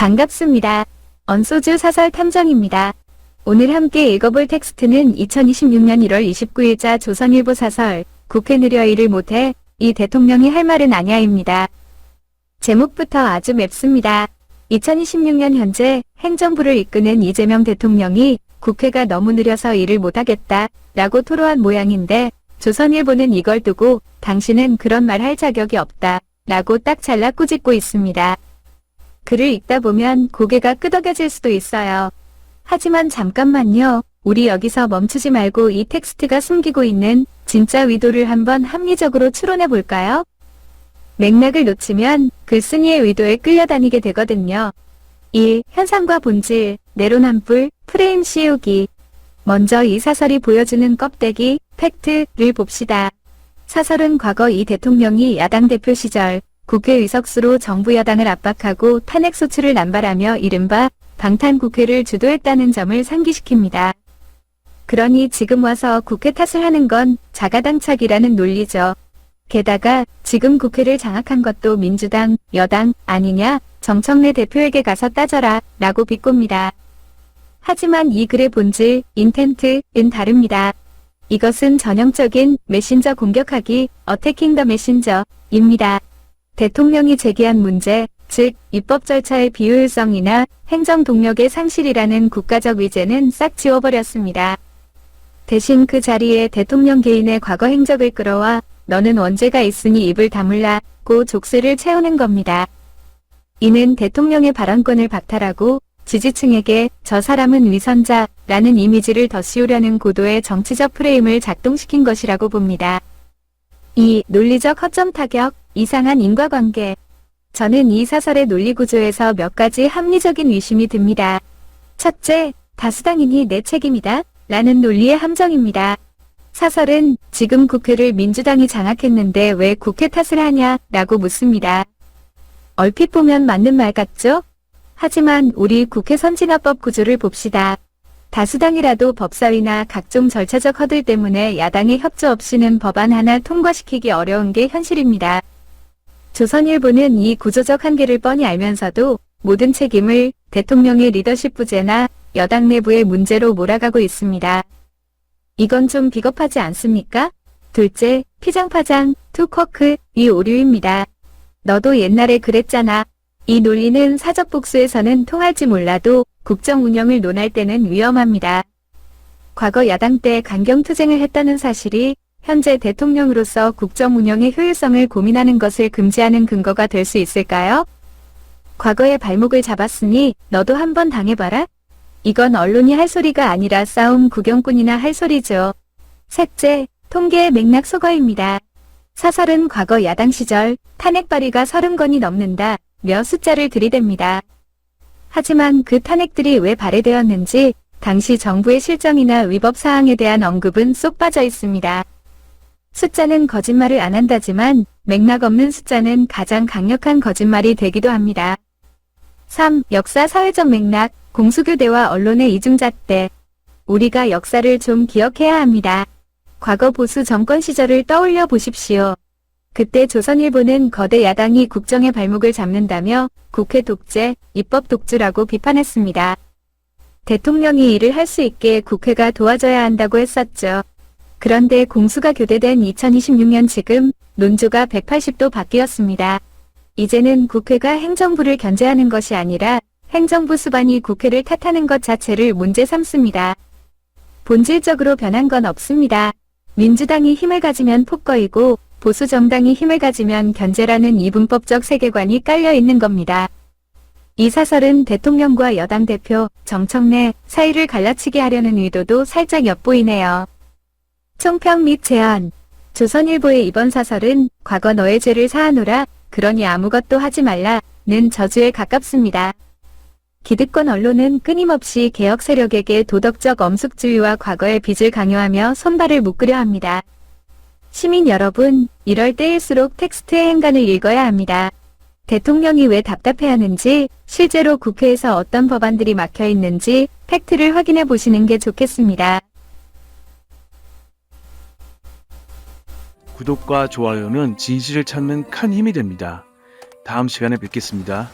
반갑습니다. 언소주 사설 탐정입니다. 오늘 함께 읽어볼 텍스트는 2026년 1월 29일자 조선일보 사설 국회 느려 일을 못해 이 대통령이 할 말은 아냐입니다. 제목부터 아주 맵습니다. 2026년 현재 행정부를 이끄는 이재명 대통령이 국회가 너무 느려서 일을 못하겠다 라고 토로한 모양인데 조선일보는 이걸 두고 당신은 그런 말 할 자격이 없다 라고 딱 잘라 꾸짖고 있습니다. 글을 읽다 보면 고개가 끄덕여질 수도 있어요. 하지만 잠깐만요. 우리 여기서 멈추지 말고 이 텍스트가 숨기고 있는 진짜 의도를 한번 합리적으로 추론해 볼까요? 맥락을 놓치면 글쓴이의 의도에 끌려다니게 되거든요. 1. 현상과 본질, 내로남불, 프레임 씌우기. 먼저 이 사설이 보여주는 껍데기, 팩트를 봅시다. 사설은 과거 이 대통령이 야당 대표 시절 국회 의석수로 정부 여당을 압박하고 탄핵 소추를 남발하며 이른바 방탄국회를 주도했다는 점을 상기시킵니다. 그러니 지금 와서 국회 탓을 하는 건 자가당착이라는 논리죠. 게다가 지금 국회를 장악한 것도 민주당, 여당 아니냐, 정청래 대표에게 가서 따져라 라고 비꼽니다. 하지만 이 글의 본질, 인텐트는 다릅니다. 이것은 전형적인 메신저 공격하기, 어태킹 더 메신저입니다. 대통령이 제기한 문제, 즉 입법 절차의 비효율성이나 행정 동력의 상실이라는 국가적 의제는 싹 지워버렸습니다. 대신 그 자리에 대통령 개인의 과거 행적을 끌어와 너는 원죄가 있으니 입을 다물라고 족쇄를 채우는 겁니다. 이는 대통령의 발언권을 박탈하고 지지층에게 저 사람은 위선자라는 이미지를 더 씌우려는 고도의 정치적 프레임을 작동시킨 것이라고 봅니다. 2. 논리적 허점 타격, 이상한 인과관계. 저는 이 사설의 논리구조에서 몇 가지 합리적인 의심이 듭니다. 첫째, 다수당인이 내 책임이다 라는 논리의 함정입니다. 사설은 지금 국회를 민주당이 장악했는데 왜 국회 탓을 하냐 라고 묻습니다. 얼핏 보면 맞는 말 같죠? 하지만 우리 국회 선진화법 구조를 봅시다. 다수당이라도 법사위나 각종 절차적 허들 때문에 야당의 협조 없이는 법안 하나 통과시키기 어려운 게 현실입니다. 조선일보는 이 구조적 한계를 뻔히 알면서도 모든 책임을 대통령의 리더십 부재나 여당 내부의 문제로 몰아가고 있습니다. 이건 좀 비겁하지 않습니까? 둘째, 피장파장, 투쿼크의 오류입니다. 너도 옛날에 그랬잖아. 이 논리는 사적 복수에서는 통할지 몰라도 국정 운영을 논할 때는 위험합니다. 과거 야당 때 강경투쟁을 했다는 사실이 현재 대통령으로서 국정 운영의 효율성을 고민하는 것을 금지하는 근거가 될 수 있을까요? 과거에 발목을 잡았으니 너도 한번 당해봐라? 이건 언론이 할 소리가 아니라 싸움 구경꾼이나 할 소리죠. 셋째, 통계의 맥락 소거입니다. 사설은 과거 야당 시절 탄핵 발의가 30건이 넘는다 며 숫자를 들이댑니다. 하지만 그 탄핵들이 왜 발의되었는지 당시 정부의 실정이나 위법 사항에 대한 언급은 쏙 빠져 있습니다. 숫자는 거짓말을 안 한다지만 맥락 없는 숫자는 가장 강력한 거짓말이 되기도 합니다. 3. 역사 사회적 맥락, 공수교대와 언론의 이중잣대. 우리가 역사를 좀 기억해야 합니다. 과거 보수 정권 시절을 떠올려 보십시오. 그때 조선일보는 거대 야당이 국정의 발목을 잡는다며 국회 독재, 입법 독주라고 비판했습니다. 대통령이 일을 할 수 있게 국회가 도와줘야 한다고 했었죠. 그런데 공수가 교대된 2026년 지금 논조가 180도 바뀌었습니다. 이제는 국회가 행정부를 견제하는 것이 아니라 행정부 수반이 국회를 탓하는 것 자체를 문제 삼습니다. 본질적으로 변한 건 없습니다. 민주당이 힘을 가지면 폭거이고 보수 정당이 힘을 가지면 견제라는 이분법적 세계관이 깔려 있는 겁니다. 이 사설은 대통령과 여당 대표, 정청래 사이를 갈라치게 하려는 의도도 살짝 엿보이네요. 총평 및 제안. 조선일보의 이번 사설은 과거 너의 죄를 사하노라, 그러니 아무것도 하지 말라는 저주에 가깝습니다. 기득권 언론은 끊임없이 개혁 세력에게 도덕적 엄숙주의와 과거의 빚을 강요하며 손발을 묶으려 합니다. 시민 여러분, 이럴 때일수록 텍스트의 행간을 읽어야 합니다. 대통령이 왜 답답해하는지, 실제로 국회에서 어떤 법안들이 막혀 있는지 팩트를 확인해 보시는 게 좋겠습니다. 구독과 좋아요는 진실을 찾는 큰 힘이 됩니다. 다음 시간에 뵙겠습니다.